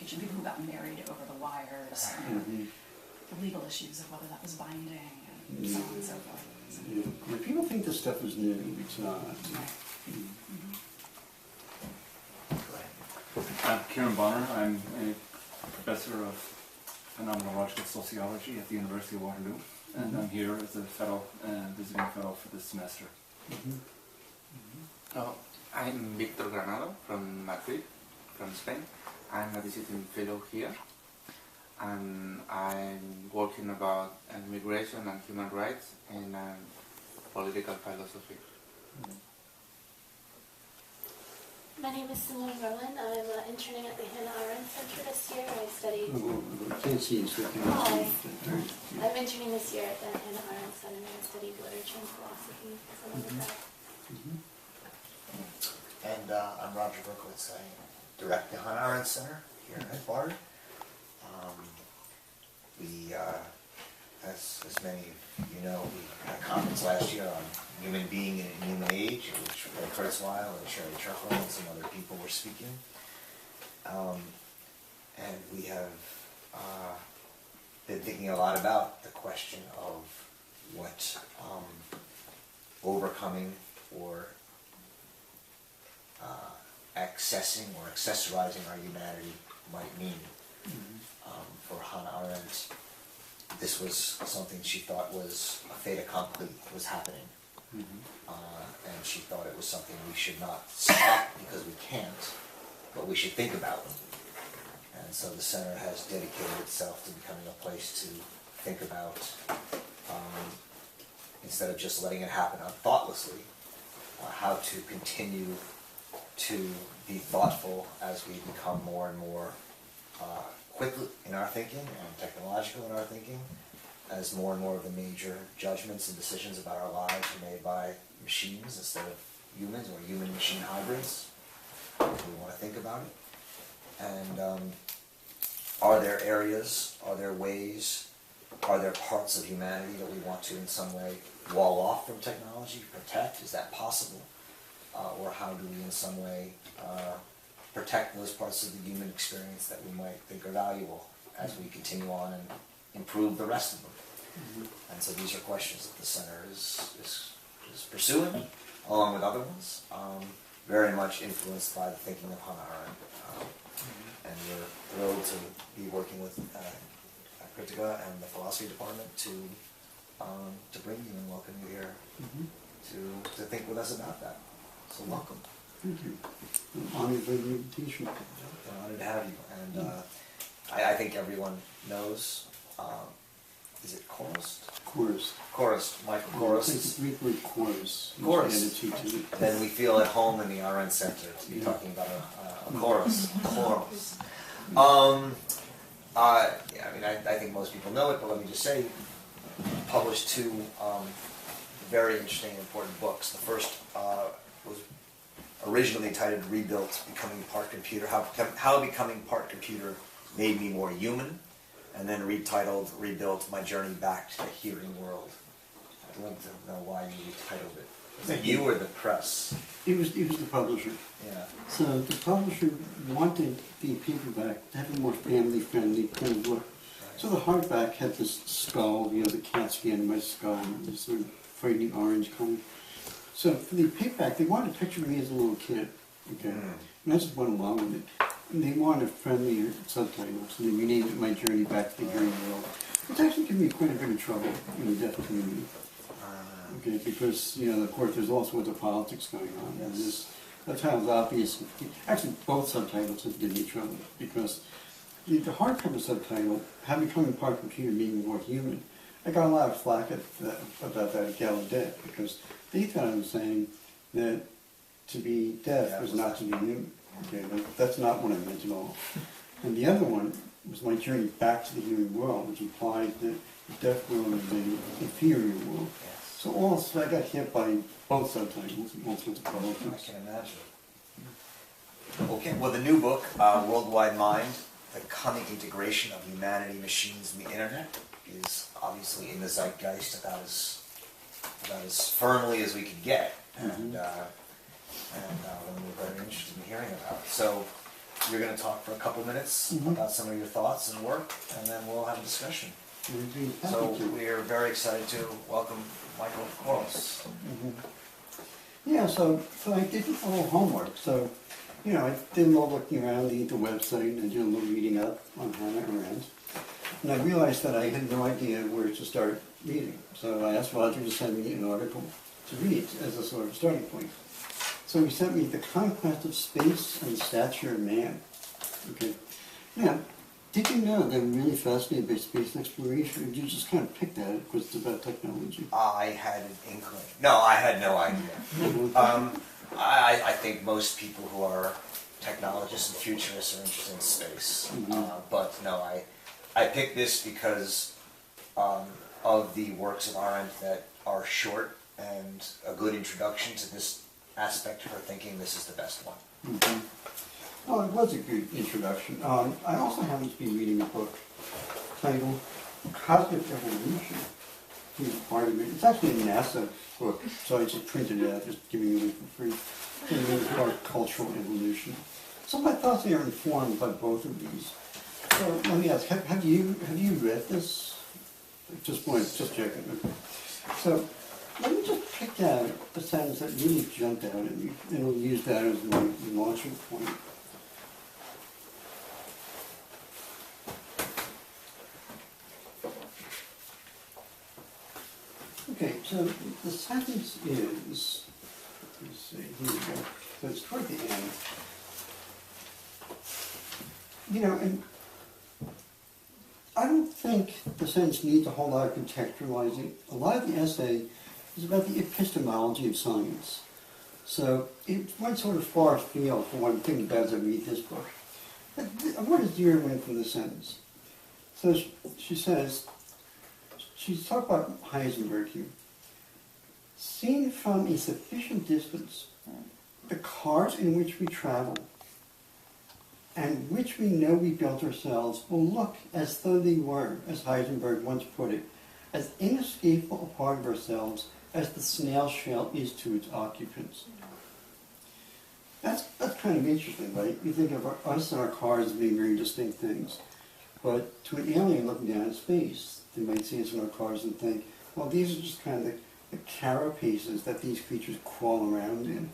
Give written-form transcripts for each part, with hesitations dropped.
prostitution, people who got married over the wires, the legal issues of whether that was binding, and so on and so forth. So. Yeah. People think this stuff is new. It's not. Right. I'm Kieran Bonner. I'm a professor of phenomenological sociology at the University of Waterloo, and I'm here as a fellow, visiting fellow for this semester. I'm Victor Granado from Madrid, from Spain. I'm a visiting fellow here, and I'm working about migration and human rights in political philosophy. My name is Simone Rowan. I'm interning at the Hannah Arendt Center this year. I studied. I can't see you, so I can Hi. see. I'm interning this year at the Hannah Arendt Center. I studied literature and philosophy as an undergrad. And I'm Roger Berkowitz. I direct the Hannah Arendt Center here at Bard. As many of you know, we had a conference last year on human being and human age, in which Ray Kurzweil and Sherry Turkle and some other people were speaking. And we have been thinking a lot about the question of what overcoming or accessing or accessorizing our humanity might mean. For Hannah Arendt, this was something she thought was a fait accompli, was happening. And she thought it was something we should not stop because we can't, but we should think about. And so the center has dedicated itself to becoming a place to think about, instead of just letting it happen thoughtlessly, how to continue to be thoughtful as we become more and more quickly in our thinking and technological in our thinking, as more and more of the major judgments and decisions about our lives are made by machines instead of humans, or human-machine hybrids. We want to think about it. And are there areas, are there ways, are there parts of humanity that we want to in some way wall off from technology, protect? Is that possible? Or how do we in some way protect those parts of the human experience that we might think are valuable as we continue on and improve the rest of them? And so these are questions that the center is pursuing, along with other ones, very much influenced by the thinking of Hannah Arendt. And we're thrilled to be working with Kritika and the philosophy department to bring you and welcome you here to think with us about that. So welcome. Thank you. I'm honored by the invitation. We're honored to have you. And I think everyone knows, is it Chorost? Chorus. Michael I Chorost. think the Greek word chorus. Chorus. Then we feel at home in the Arendt Center to be talking about a chorus. Chorus. I think most people know it, but let me just say, published two very interesting and important books. The first was originally titled Rebuilt, Becoming Part Computer, How Becoming Part Computer Made Me More Human, and then retitled Rebuilt, My Journey Back to the Hearing World. I'd like to know why you retitled it. Was that you or the press? He was the publisher. Yeah. So the publisher wanted the paperback to have a more family-friendly print book. So the hardback had this skull, the cat scan of my skull, this sort of frightening orange color. So for the paperback, they wanted a picture of me as a little kid. Okay, and I just went along with it. And they wanted friendlier subtitles, so they renamed it My Journey Back to the Hearing World. It's actually given me quite a bit of trouble in the deaf community. Okay, because, of course, there's all sorts of politics going on. Yes. And that's how it's obvious. Actually, both subtitles have given me trouble, because the hardcover subtitle, How Becoming Part Computer Being More Human, I got a lot of flack about that at Gallaudet, because they thought I was saying that to be deaf was not to be human. Okay, that's not what I meant at all. And the other one was My Journey Back to the Hearing World, which implied that the deaf world is an inferior world. So I got hit by both subtitles and all sorts of politics. I can imagine. Okay, well, the new book, Worldwide Mind, The Coming Integration of Humanity, Machines, and the Internet, is obviously in the zeitgeist about as firmly as we could get, and one we're very interested in hearing about. So you're going to talk for a couple minutes Mhm. about some of your thoughts and work, and then we'll have a discussion. We'd be happy So to. we're very excited to welcome Michael Chorost. Yeah, so I did a little homework. So, you know, I did a little looking around the website and did a little reading up on Hannah Arendt. And I realized that I had no idea where to start reading. So I asked Roger to send me an article to read as a sort of starting point. So he sent me The Conquest of Space and the Stature of Man. Okay. Now, did you know that I'm really fascinated by space exploration, or did you just kind of pick that because it's about technology? I had an inkling. No, I had no idea. I think most people who are technologists and futurists are interested in space. But no, I picked this because of the works of Arendt that are short and a good introduction to this aspect of her thinking. This is the best one. Well, it was a good introduction. I also happen to be reading a book titled Cosmic Evolution. Here's part of it. It's actually a NASA book, so I just printed it out, just giving it away for free. It's called Cultural Evolution. So my thoughts are informed by both of these. So let me ask, have you read this? Just checking. Okay. So let me just pick out a sentence that really jumped out at me, and I'll use that as my launching point. Okay, so the sentence is, let's see, here we go. So it's toward the end. You know, and I don't think the sentence needs a whole lot of contextualizing. A lot of the essay is about the epistemology of science. So it went sort of far afield for one thing about as I read this book. But I want to zero in from the sentence. So she says, she's talking about Heisenberg here. Seen from a sufficient distance, the cars in which we travel and which we know we built ourselves will look as though they were, as Heisenberg once put it, as inescapable a part of ourselves as the snail shell is to its occupants. That's kind of interesting, right? You think of us and our cars as being very distinct things. But to an alien looking down in space, they might see us in our cars and think, well, these are just kind of the carapaces that these creatures crawl around in.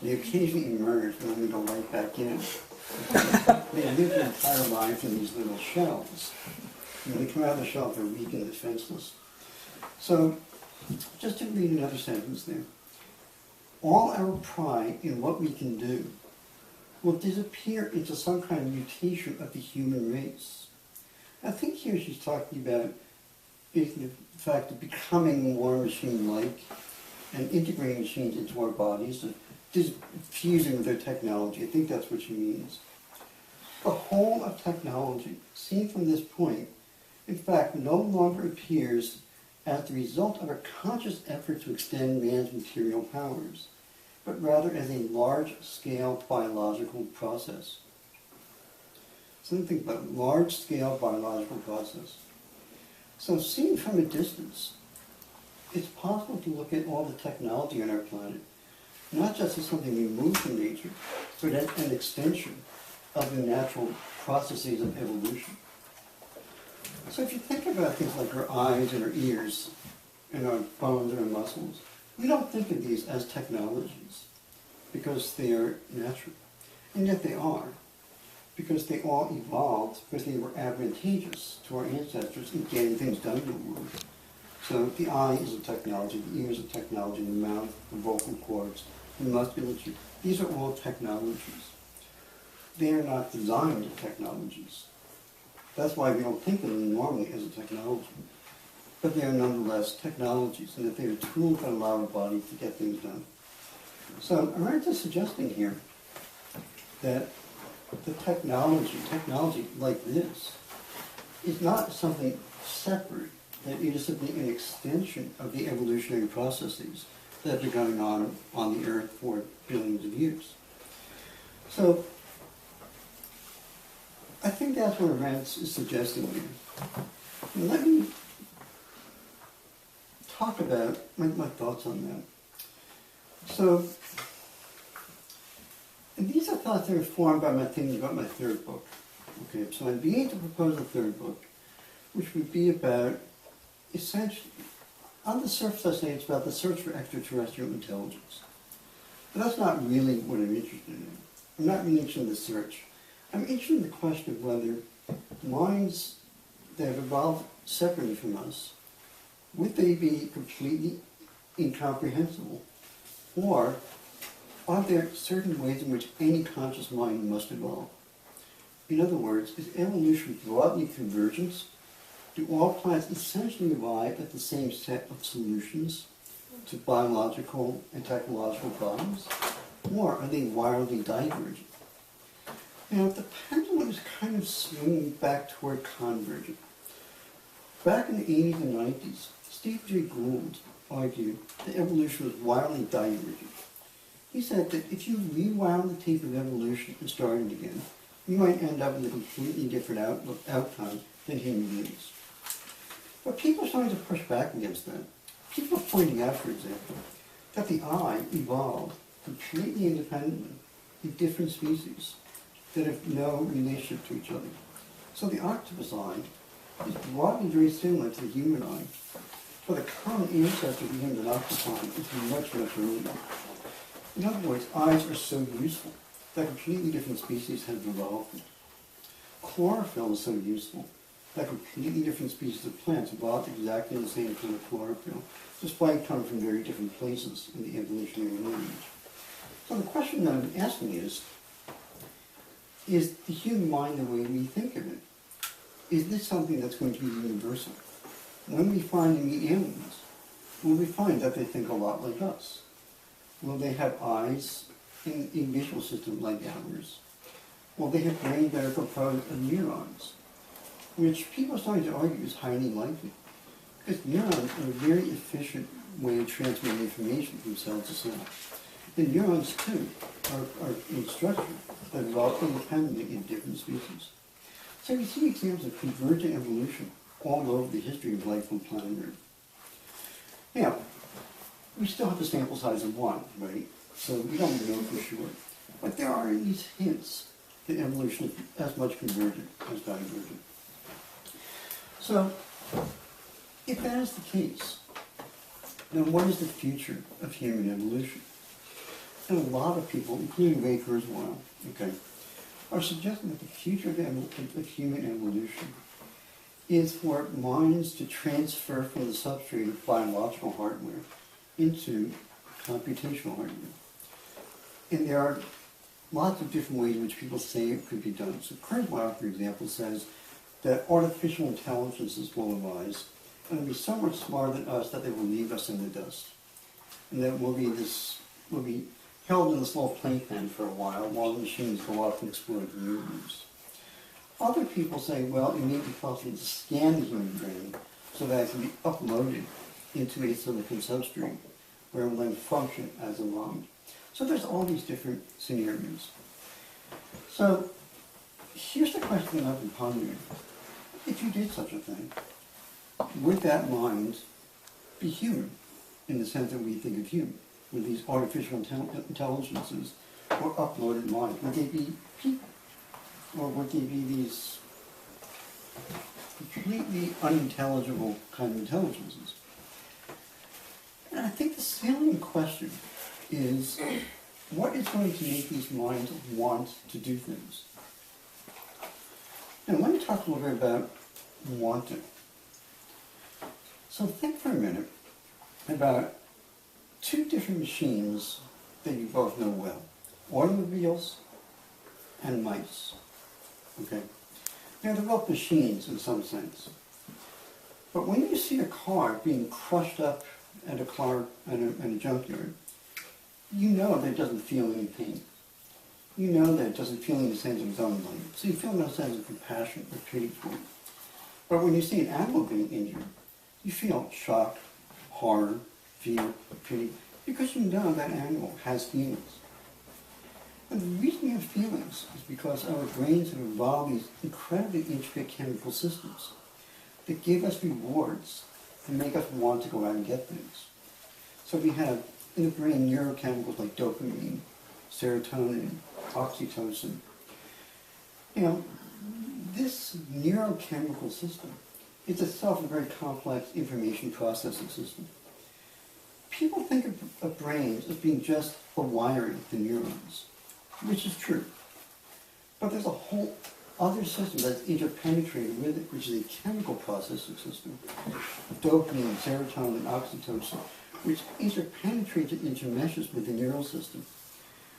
They occasionally emerge and then they go right back in. They live their entire life in these little shells. And when they come out of the shell, they're weak and defenseless. So, just to read another sentence there. All our pride in what we can do will disappear into some kind of mutation of the human race. I think here she's talking about the fact of becoming more machine-like and integrating machines into our bodies, and just fusing with their technology. I think that's what she means. The whole of technology, seen from this point, in fact, no longer appears as the result of a conscious effort to extend man's material powers, but rather as a large-scale biological process. So think about it, large-scale biological process. So seen from a distance, it's possible to look at all the technology on our planet, not just as something removed from nature, but as an extension of the natural processes of evolution. So if you think about things like our eyes and our ears, and our bones and our muscles, we don't think of these as technologies, because they are natural. And yet they are, because they all evolved, because they were advantageous to our ancestors in getting things done in the world. So the eye is a technology, the ear is a technology, the mouth, the vocal cords, the musculature. These are all technologies. They are not designed as technologies. That's why we don't think of them normally as a technology. But they are nonetheless technologies, and that they are tools that allow our body to get things done. So Arendt is suggesting here that the technology like this, is not something separate, that it is simply an extension of the evolutionary processes that have been going on the Earth for billions of years. So, I think that's what Arendt is suggesting here. And let me talk about my thoughts on that. So, and these are thoughts are informed by my thinking about my third book. Okay, so I'm beginning to propose a third book, which would be about, essentially, on the surface I say it's about the search for extraterrestrial intelligence. But that's not really what I'm interested in. I'm not really interested in the search. I'm interested in the question of whether minds that have evolved separately from us, would they be completely incomprehensible? Or are there certain ways in which any conscious mind must evolve? In other words, is evolution broadly convergence? Do all plants essentially arrive at the same set of solutions to biological and technological problems? Or are they wildly divergent? Now, the pendulum is kind of swinging back toward convergent. Back in the 80s and 90s, Steve J. Gould argued that evolution was wildly divergent. He said that if you rewound the tape of evolution and started again, you might end up with a completely different outcome than human beings. But people are starting to push back against that. People are pointing out, for example, that the eye evolved completely independently in different species that have no relationship to each other. So the octopus eye is broadly very similar to the human eye, but the common ancestor of the human octopus is much, much earlier. In other words, eyes are so useful that completely different species have evolved. Chlorophyll is so useful that completely different species of plants evolved exactly the same kind of chlorophyll, despite coming from very different places in the evolutionary lineage. So the question that I'm asking is the human mind the way we think of it? Is this something that's going to be universal? When we finally meet aliens, will we find that they think a lot like us? Will they have eyes in a visual system like ours? Will they have brains that are composed of neurons? Which people are starting to argue is highly likely. Because neurons are a very efficient way of transmitting information from cell to cell. And neurons, too, are in structure that evolve independently in different species. So we see examples of convergent evolution all over the history of life on planet Earth. Now, we still have the sample size of one, right? So we don't know for sure. But there are at least hints that evolution is as much convergent as divergent. So, if that is the case, then what is the future of human evolution? And a lot of people, including Ray Kurzweil, are suggesting that the future of human evolution is for minds to transfer from the substrate of biological hardware into computational hardware. And there are lots of different ways in which people say it could be done. So Kurzweil, for example, says that artificial intelligences will arise and will be so much smarter than us that they will leave us in the dust. And that will be held in this little playpen for a while the machines go off and explore the universe. Other people say, well, it may be possible to scan the human brain so that it can be uploaded into a silicon substrate where it will then function as a mind. So there's all these different scenarios. So here's the question that I've been pondering. If you did such a thing, would that mind be human in the sense that we think of human? Would these artificial intelligences or uploaded minds, would they be people? Or would they be these completely unintelligible kind of intelligences? And I think the salient question is, what is going to make these minds want to do things? Now, let me talk a little bit about wanting. So think for a minute about two different machines that you both know well. Automobiles and mice. Okay? Now, they're both machines in some sense. But when you see a car being crushed up at a junkyard, you know that it doesn't feel any pain. You know that it doesn't feel any sense of its own life. So you feel no sense of compassion or pity for it. But when you see an animal being injured, you feel shock, horror, fear, pity, because you know that animal has feelings. And the reason we have feelings is because our brains have evolved these incredibly intricate chemical systems that give us rewards and make us want to go out and get things. So we have in the brain neurochemicals like dopamine, serotonin, oxytocin. You know, this neurochemical system is itself a very complex information processing system. People think of brains as being just the wiring of the neurons, which is true. But there's a whole other system that's interpenetrated with it, which is a chemical processing system, dopamine, serotonin, oxytocin, which interpenetrates and intermeshes with the neural system.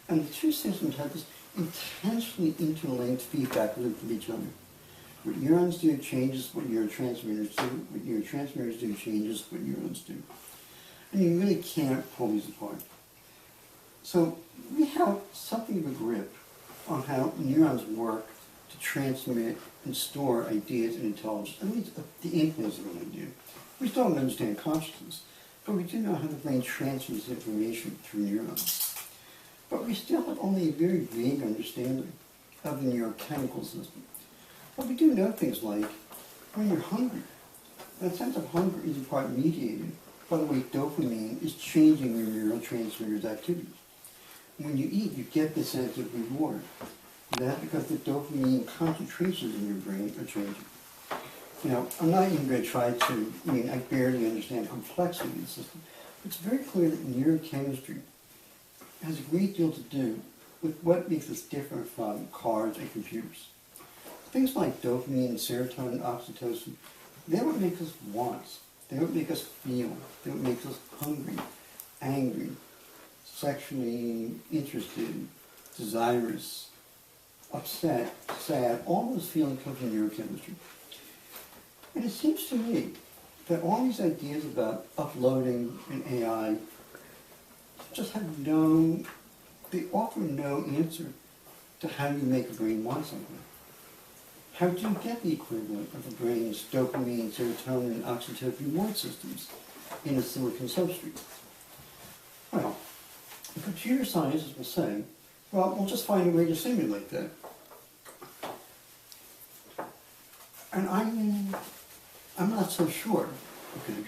And the two systems have this intensely interlinked feedback loop with each other. What neurons do changes what neurotransmitters do. What neurotransmitters do changes what neurons do. And you really can't pull these apart. So we have something of a grip on how neurons work to transmit and store ideas and intelligence, at least the inklings of an idea. We still don't understand consciousness, but we do know how the brain transmits information through neurons. But we still have only a very vague understanding of the neurochemical system. But we do know things like when you're hungry, that sense of hunger is in part mediated by the way dopamine is changing your neurotransmitters' activity. When you eat, you get the sense of reward. That's because the dopamine concentrations in your brain are changing. You know, I'm not even going to try to, I barely understand the complexity of the system. It's very clear that neurochemistry has a great deal to do with what makes us different from cars and computers. Things like dopamine, serotonin, oxytocin, they don't make us want. They don't make us feel. They don't make us hungry, angry, sexually interested, desirous, upset, sad. All those feelings come from neurochemistry. And it seems to me that all these ideas about uploading an AI just have they offer no answer to how you make a brain want something. How do you get the equivalent of the brain's dopamine, serotonin, and oxytocin reward systems in a silicon substrate? Well, the computer scientists will say, well, we'll just find a way to simulate that. And I'm not so sure. Okay.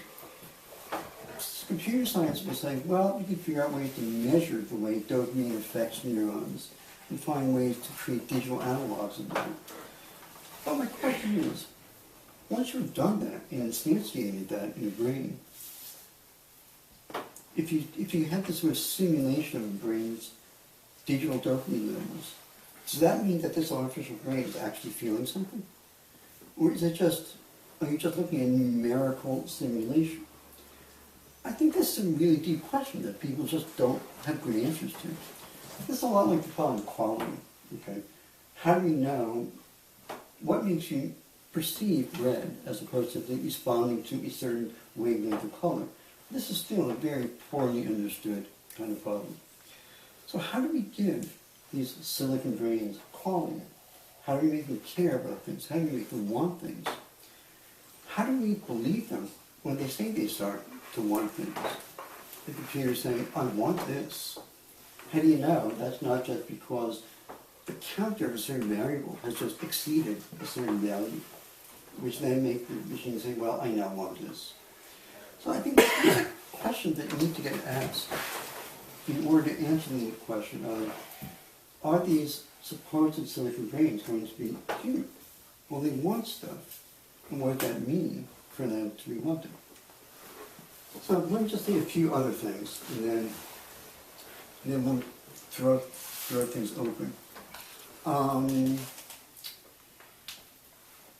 Computer science will say, well, you can figure out ways to measure the way dopamine affects neurons and find ways to create digital analogs of that. But my question is, once you've done that and instantiated that in the brain, if you have this sort of simulation of the brain's digital dopamine levels, does that mean that this artificial brain is actually feeling something? Or is it are you just looking at numerical simulation? I think this is a really deep question that people just don't have good answers to. This is a lot like the problem of quality, okay? How do you know what makes you perceive red as opposed to responding to a certain wavelength of color? This is still a very poorly understood kind of problem. So how do we give these silicon brains quality? How do we make them care about things? How do we make them want things? How do we believe them when they say they start to want things? The computer's saying, I want this. How do you know that's not just because the counter of a certain variable has just exceeded a certain value, which then make the machine say, well, I now want this. So I think these are questions that need to get asked in order to answer the question of, are these supposed silicon brains going to be human? Well, they want stuff. And what does that mean for them to be wanted? So let me just say a few other things, and then we'll throw things open.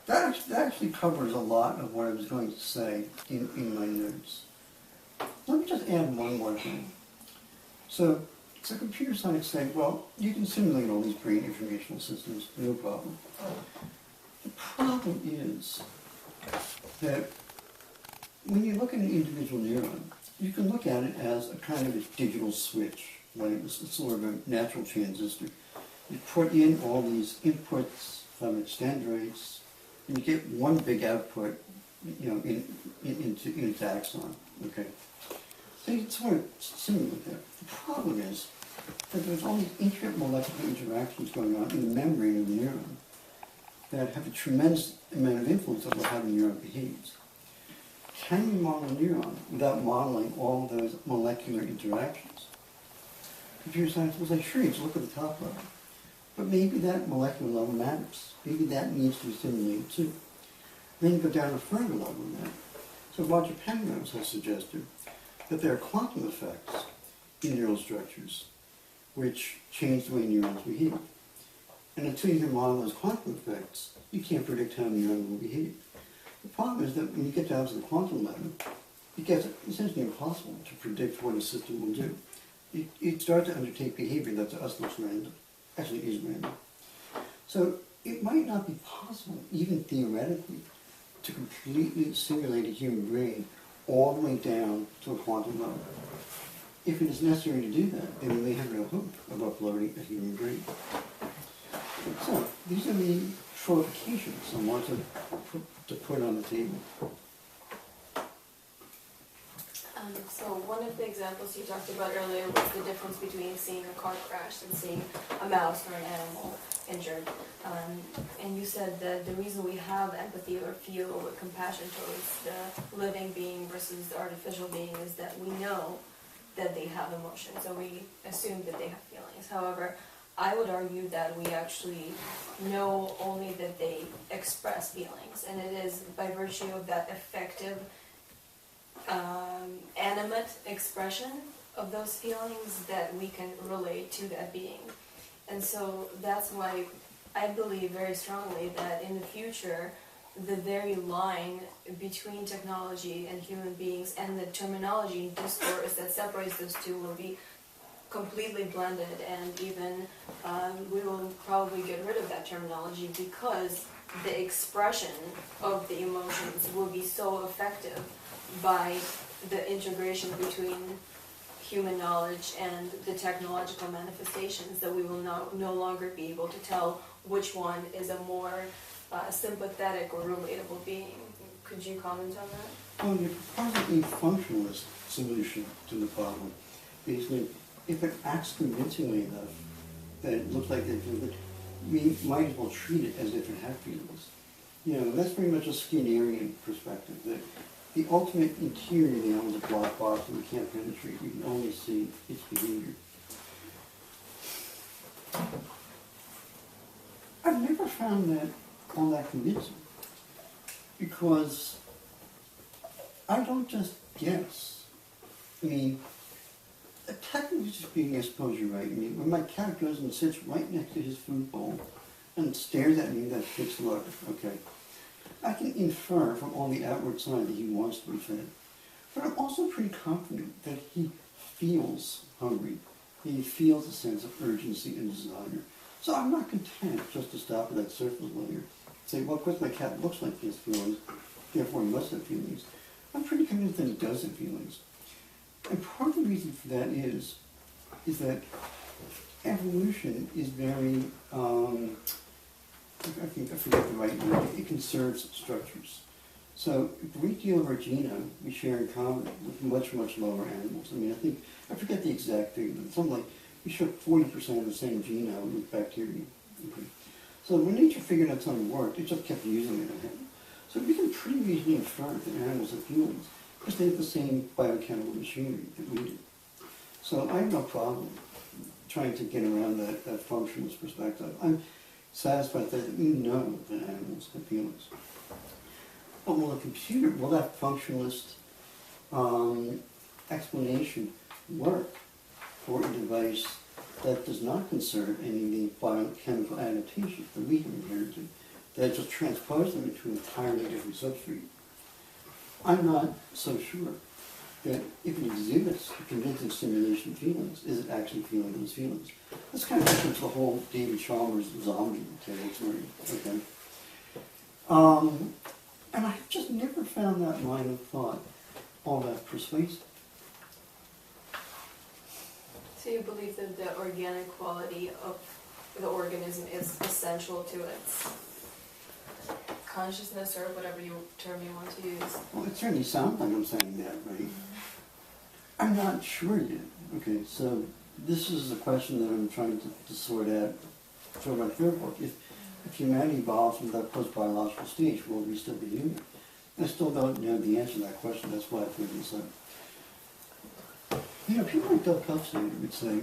That actually covers a lot of what I was going to say in my notes. Let me just add one more thing. So computer science say, well, you can simulate all these brain informational systems, no problem. The problem is that when you look at an individual neuron, you can look at it as a kind of a digital switch, like it's sort of a natural transistor. You put in all these inputs from its dendrites, and you get one big output, into its axon. Okay, so you can sort of simulate that. The problem is that there's all these intricate molecular interactions going on in the membrane of the neuron that have a tremendous amount of influence over how the neuron behaves. Can you model a neuron without modeling all of those molecular interactions? Computer science will say, sure, you just look at the top level. But maybe that molecular level matters. Maybe that needs to be stimulated too. Then you go down a further level than that. So Roger Penrose has suggested that there are quantum effects in neural structures which change the way neurons behave. And until you can model those quantum effects, you can't predict how neurons will behave. The problem is that when you get down to the quantum level, it gets essentially impossible to predict what a system will do. It starts to undertake behavior that to us looks random, actually is random. So it might not be possible, even theoretically, to completely simulate a human brain all the way down to a quantum level. If it is necessary to do that, then we may have no hope of uploading a human brain. So these are the provocations I want to put on the table. So one of the examples you talked about earlier was the difference between seeing a car crash and seeing a mouse or an animal injured. And you said that the reason we have empathy or feel compassion towards the living being versus the artificial being is that we know that they have emotions, so we assume that they have feelings. However, I would argue that we actually know only that they express feelings, and it is by virtue of that effective animate expression of those feelings that we can relate to that being. And so that's why I believe very strongly that in the future, the very line between technology and human beings and the terminology and discourse that separates those two will be completely blended, and even we will probably get rid of that terminology because the expression of the emotions will be so effective by the integration between human knowledge and the technological manifestations that we will no longer be able to tell which one is a more sympathetic or relatable being. Could you comment on that? Well, you're proposing a functionalist solution to the problem. Basically, if it acts convincingly enough that it looks like they feel good, we might as well treat it as if it had feelings. You know, that's pretty much a Skinnerian perspective, that the ultimate interior of the animal is a black box that we can't penetrate. We can only see its behavior. I've never found that all that convincing, because I don't just guess. I mean, technically speaking, I suppose you're right. I mean, when my cat goes and sits right next to his food bowl and stares at me with that fixed look, okay, I can infer from all the outward signs that he wants to be fed. But I'm also pretty confident that he feels hungry. He feels a sense of urgency and desire. So I'm not content just to stop at that surface layer. Say, well, of course my cat looks like he has feelings, therefore he must have feelings. I'm pretty convinced that he does have feelings. And part of the reason for that is that evolution is very, I forget the right word, it conserves structures. So a great deal of our genome we share in common with much, much lower animals. I mean, I forget the exact figure, but something like we share 40% of the same genome with bacteria. Okay. So when nature figured out something worked, it just kept using it again. So we can pretty easily infer that animals have feelings because they have the same biochemical machinery that we do. So I have no problem trying to get around that functionalist perspective. I'm satisfied that we know that animals have feelings. But will that functionalist explanation work for a device that does not conserve any of the biochemical adaptations that we have inherited, that just transpose them into an entirely different substrate? I'm not so sure that if it exhibits a convincing simulation of feelings, is it actually feeling those feelings? That's kind of different to the whole David Chalmers zombie territory. Okay. And I've just never found that line of thought all that persuasive. So you believe that the organic quality of the organism is essential to its consciousness, or whatever term you want to use? Well, it certainly sounds like I'm saying that, right? I'm not sure yet. Okay, so this is a question that I'm trying to sort out for my third book. If humanity evolves from that post-biological stage, will we still be human? I still don't know the answer to that question. That's why I put this up. You know, people like Doug Huffstad would say,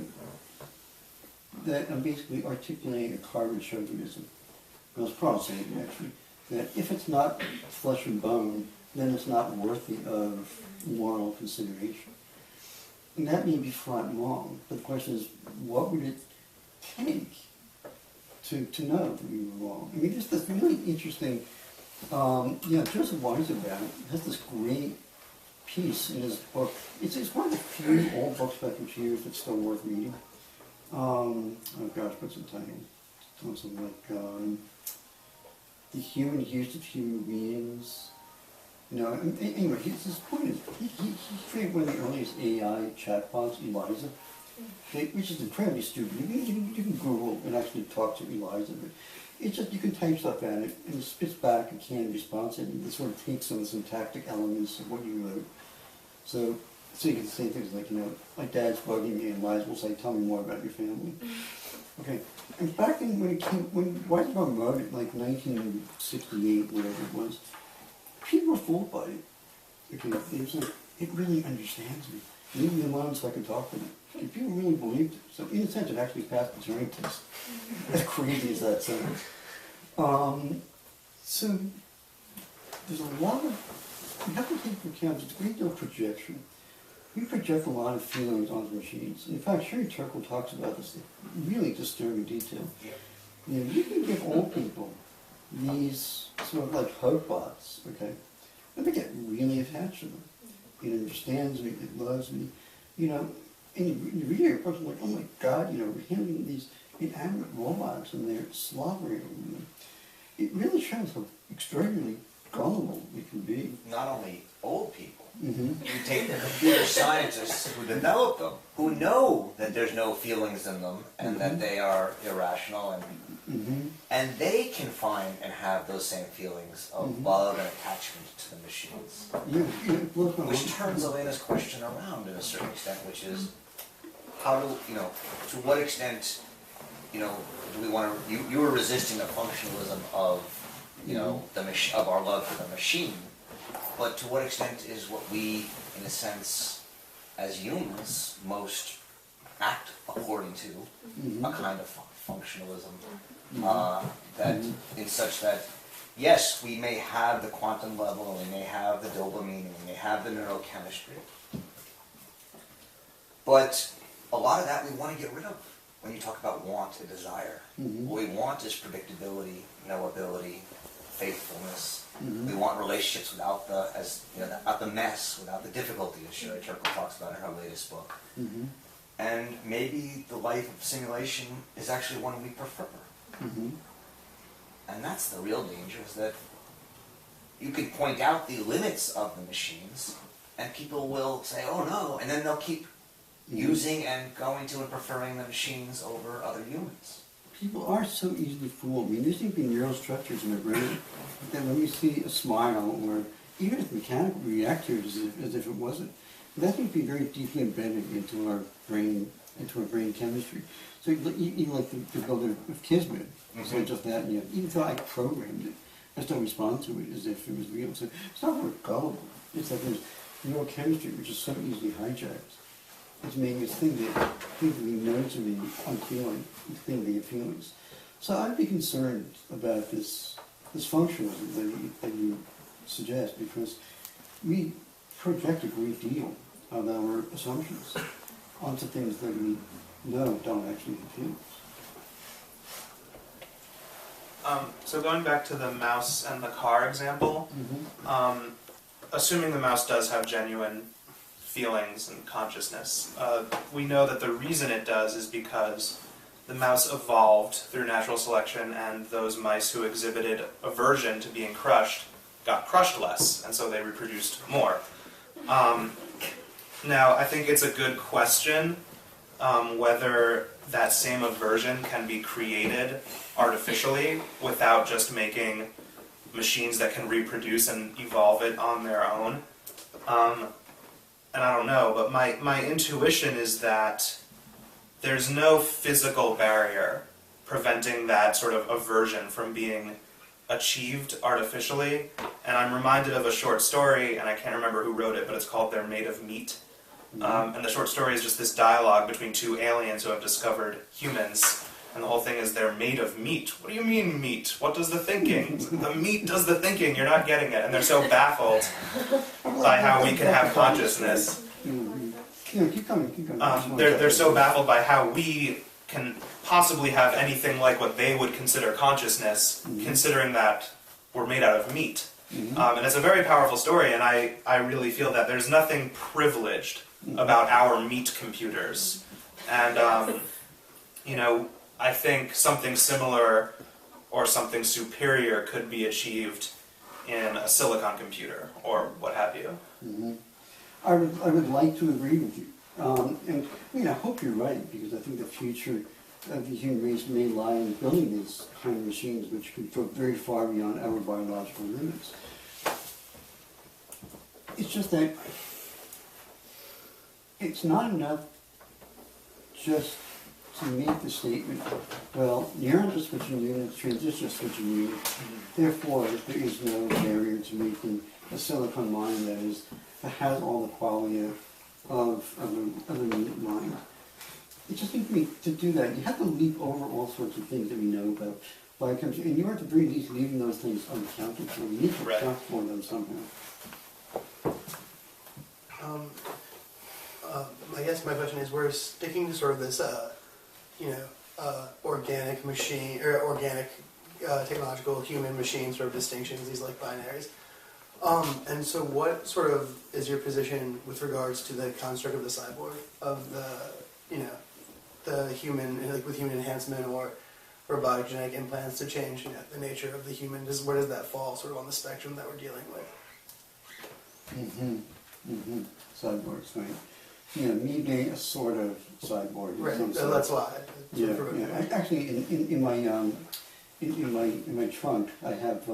that I'm basically articulating a carbon chauvinism. I was saying actually, that if it's not flesh and bone, then it's not worthy of moral consideration. And that may be flat wrong, but the question is, what would it take to know that we were wrong? I mean, there's this really interesting, Joseph Weizenbaum has this great piece in his book. It's one of the few old books about computers that's still worth reading. What's the title? Something like The Human Use of Human Beings. Anyway, his point is, he created one of the earliest AI chatbots, Eliza, which is incredibly stupid. You can Google and actually talk to Eliza, but it's just, you can type stuff at it, and it spits back a canned response, and it sort of takes some of the syntactic elements of what you wrote. So you can say things like, my dad's bugging me, and Eliza will say, tell me more about your family. Okay, and back when Weizenbaum wrote it, like 1968, whatever it was, people were fooled by it. Okay, it was like, it really understands me. Leave me alone so I can talk to it. And people really believed it. So in a sense, it actually passed the Turing test. As crazy as that sounds. So there's a lot of, you have to take into account, there's a great deal of projection. We project a lot of feelings onto machines. In fact, Sherry Turkle talks about this in really disturbing detail. You can give old people these sort of like hug bots, okay? And they get really attached to them. It understands me, it loves me, and you read it, a person like, oh my God, we're handling these inanimate robots and they're slobbering over them. It really shows how extraordinarily gullible we can be. Not only old people. Mm-hmm. You take the computer scientists who develop them, who know that there's no feelings in them and that they are irrational, and they can find and have those same feelings of love and attachment to the machines. Which turns Elena's question around in a certain extent, which is, how do, to what extent, do we want to, you were resisting the functionalism of, of our love for the machine. But to what extent is what we, in a sense, as humans, most act according to a kind of functionalism that, in such that, yes, we may have the quantum level, and we may have the dopamine, and we may have the neurochemistry, but a lot of that we want to get rid of when you talk about want and desire. What we want is predictability, knowability, faithfulness. We want relationships without the mess, without the difficulty, as Sherry Turkle talks about in her latest book. And maybe the life of simulation is actually one we prefer. And that's the real danger, is that you can point out the limits of the machines, and people will say, oh no, and then they'll keep using and going to and preferring the machines over other humans. People are so easily fooled. I mean, there seem to be neural structures in the brain that when we see a smile, or even if mechanical, we react to it as if it wasn't. That seems to be very deeply embedded into our brain chemistry. So even like the builder of Kismet, so just that, even though I programmed it, I still respond to it as if it was real. So it's not very gullible. It's like there's neurochemistry which is so easily hijacked. It's making us think that we know to be unfeeling, think they get feelings. So I'd be concerned about this functionalism that you suggest, because we project a great deal of our assumptions onto things that we know don't actually have feelings. So going back to the mouse and the car example, assuming the mouse does have genuine feelings and consciousness, we know that the reason it does is because the mouse evolved through natural selection, and those mice who exhibited aversion to being crushed got crushed less, and so they reproduced more. Now, I think it's a good question whether that same aversion can be created artificially without just making machines that can reproduce and evolve it on their own. And I don't know, but my intuition is that there's no physical barrier preventing that sort of aversion from being achieved artificially. And I'm reminded of a short story, and I can't remember who wrote it, but it's called They're Made of Meat. And the short story is just this dialogue between two aliens who have discovered humans. And the whole thing is they're made of meat. What do you mean meat? What does the thinking? The meat does the thinking. You're not getting it. And they're so baffled by how we can have consciousness. Yeah, keep going. They're so baffled by how we can possibly have anything like what they would consider consciousness, considering that we're made out of meat. And it's a very powerful story, and I really feel that there's nothing privileged about our meat computers. And, you know, I think something similar or something superior could be achieved in a silicon computer or what have you. I would like to agree with you. And I mean, I hope you're right, because I think the future of the human race may lie in building these kind of machines which could go very far beyond our biological limits. It's just that it's not enough just to make the statement, well, neurons are switching units, transistors are switching units, therefore there is no barrier to making a silicon mind that has all the quality of a meat mind. It just seems to me to do that, you have to leap over all sorts of things that we know about biochemistry, and you are at the very least leaving those things unaccounted for. You need to account for them somehow. I guess my question is, we're sticking to sort of this, organic machine, or organic technological human machine sort of distinctions, these like binaries. And so what sort of is your position with regards to the construct of the cyborg, of the human, like with human enhancement or robotic genetic implants to change the nature of the human? Where does that fall sort of on the spectrum that we're dealing with? Cyborgs, right? Me being a sort of cyborg. Right, that's why. Yeah. Actually, in my trunk, I have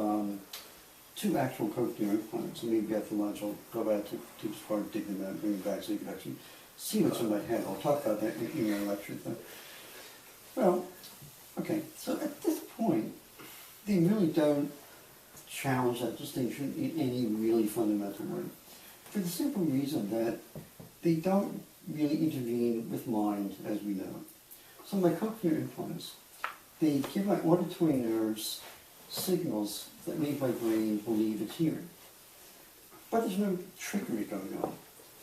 2 actual cochlear implants. So maybe after lunch I'll go back to just start digging them out and bring them back so you can actually see what's in my head. I'll talk about that in my lecture though. Well, okay, so at this point, they really don't challenge that distinction in any really fundamental way. For the simple reason that they don't really intervene with mind as we know it. So my cochlear implants, they give my auditory nerves signals that make my brain believe it's hearing. But there's no trickery going on,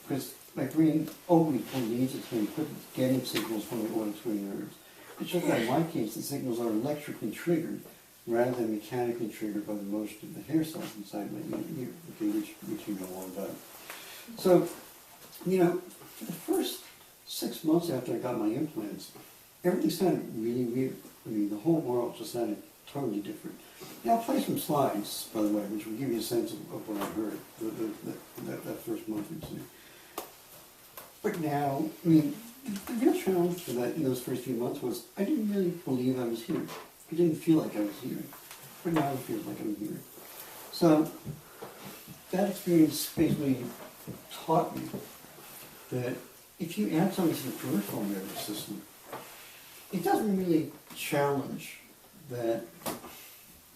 because my brain always believes it's hearing, but it's getting signals from the auditory nerves. It's just that in my case, the signals are electrically triggered rather than mechanically triggered by the motion of the hair cells inside my ear, okay, which you know all about. So, for the first 6 months after I got my implants, everything sounded really weird. I mean, the whole world just sounded totally different. Now, I'll play some slides, by the way, which will give you a sense of what I heard that first month or two. But now, I mean, the real challenge for that in those first few months was I didn't really believe I was hearing. I didn't feel like I was hearing. But now it feels like I'm hearing. So, that experience basically taught me that if you add something to the peripheral nervous system, it doesn't really challenge that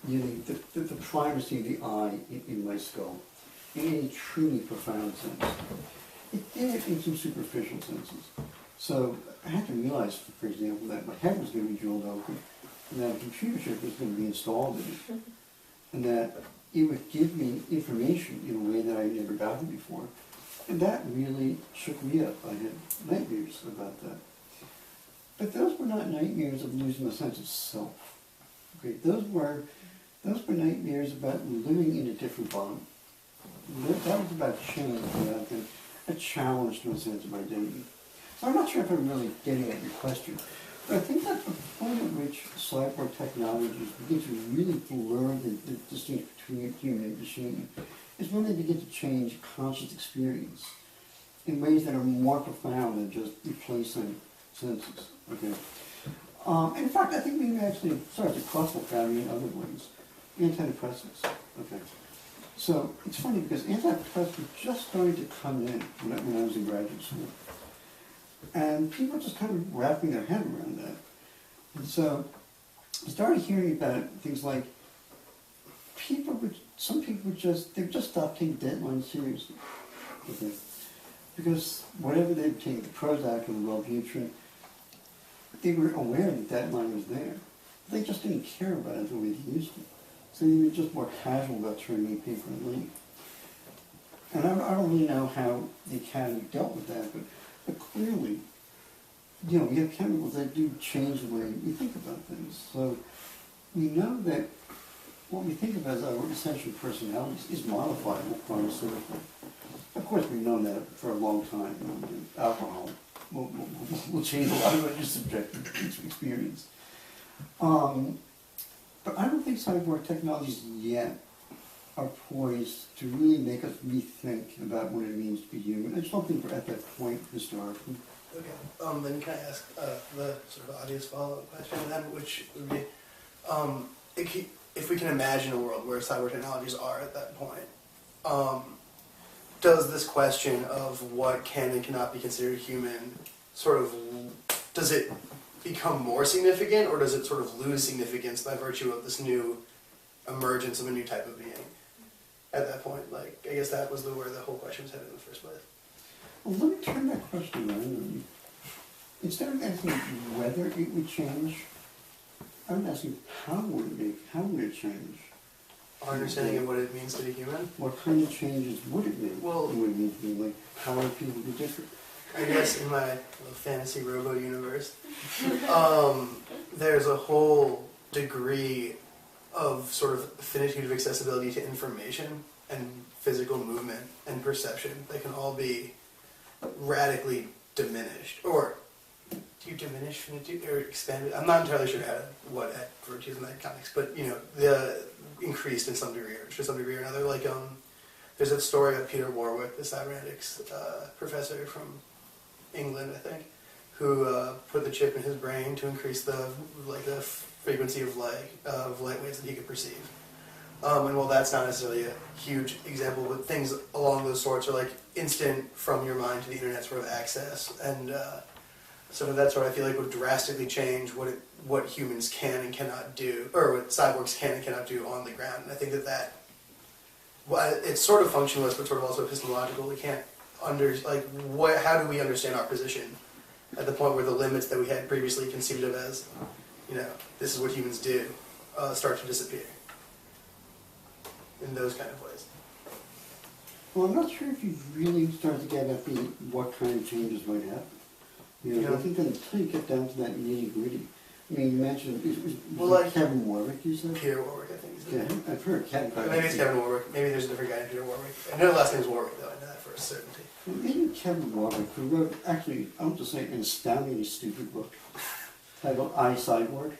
the primacy of the eye in my skull in any truly profound sense. It did it in some superficial senses. So I had to realize, for example, that my head was going to be drilled open, and that a computer chip was going to be installed in it, and that it would give me information in a way that I never gotten before. And that really shook me up. I had nightmares about that. But those were not nightmares of losing a sense of self. Okay, those were nightmares about living in a different body. That was about change rather than a challenge to a sense of identity. So I'm not sure if I'm really getting at your question, but I think that the point at which cyborg technologies begin to really blur the distinction between human and machine is when they begin to change conscious experience in ways that are more profound than just replacing senses. Okay. And in fact, I think we actually start to cross the boundary in other ways. Antidepressants. Okay. So it's funny because antidepressants were just starting to come in when I was in graduate school. And people were just kind of wrapping their head around that. And so I started hearing about things like some people would just stop taking deadlines seriously. Okay. Because whatever they take, the Prozac and the Wellbutrin, they were aware that that line was there. They just didn't care about it the way they used to. So they were just more casual about turning paper and leaf. And I don't really know how the Academy dealt with that, but clearly, you know, we have chemicals that do change the way we think about things. So we know that what we think about as our essential personalities is modifiable pharmaceutically. Of course, we've known that for a long time. You know, alcohol will change a lot of your subjective experience. But I don't think cyborg technologies yet are poised to really make us rethink about what it means to be human. I just don't think we're at that point historically. Okay. Then can I ask the sort of obvious follow-up question then, which would be, if we can imagine a world where cyber technologies are at that point, does this question of what can and cannot be considered human sort of, does it become more significant, or does it sort of lose significance by virtue of this new emergence of a new type of being at that point? Like, I guess that was where the whole question was headed in the first place. Well, let me turn that question around on you. Instead of asking whether it would change, I'm asking how would it change? Our understanding of what it means to be human? What kind of changes would it make? Well, it would mean to be like, how would people be different? I guess in my little fantasy robo universe, there's a whole degree of sort of finitude of accessibility to information and physical movement and perception that can all be radically diminished. Or do you diminish finitude or expand it? I'm not entirely sure what virtue is in that context, but you know, the increased in some degree or to some degree or another. Like there's a story of Peter Warwick, the cybernetics professor from England, I think, who put the chip in his brain to increase the frequency of light waves that he could perceive. And while that's not necessarily a huge example, but things along those sorts are like instant from your mind to the internet sort of access, and sort of that sort I feel like would drastically change what humans can and cannot do, or what cyborgs can and cannot do on the ground. And I think that well, it's sort of functionalist, but sort of also epistemological. We can't how do we understand our position at the point where the limits that we had previously conceived of as, you know, this is what humans do, start to disappear in those kind of ways. Well, I'm not sure if you've really started to get at what kind of changes might happen. You know, I think until you get down to that nitty-gritty. I mean, you mentioned, like Kevin Warwick, you said? Peter Warwick, I think he's Yeah, I've heard Kevin. Maybe it's Kevin Warwick. Maybe there's a different guy named Peter Warwick. I know the last name's Warwick, though. I know that for a certainty. Maybe Kevin Warwick, who wrote, actually, I want to say, an astoundingly stupid book titled I, Cyborg.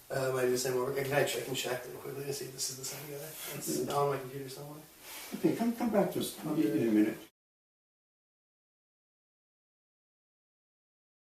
Might be the same Warwick. I can check really quickly to see if this is the same guy. It's on my computer somewhere. Okay, come back to us in a minute.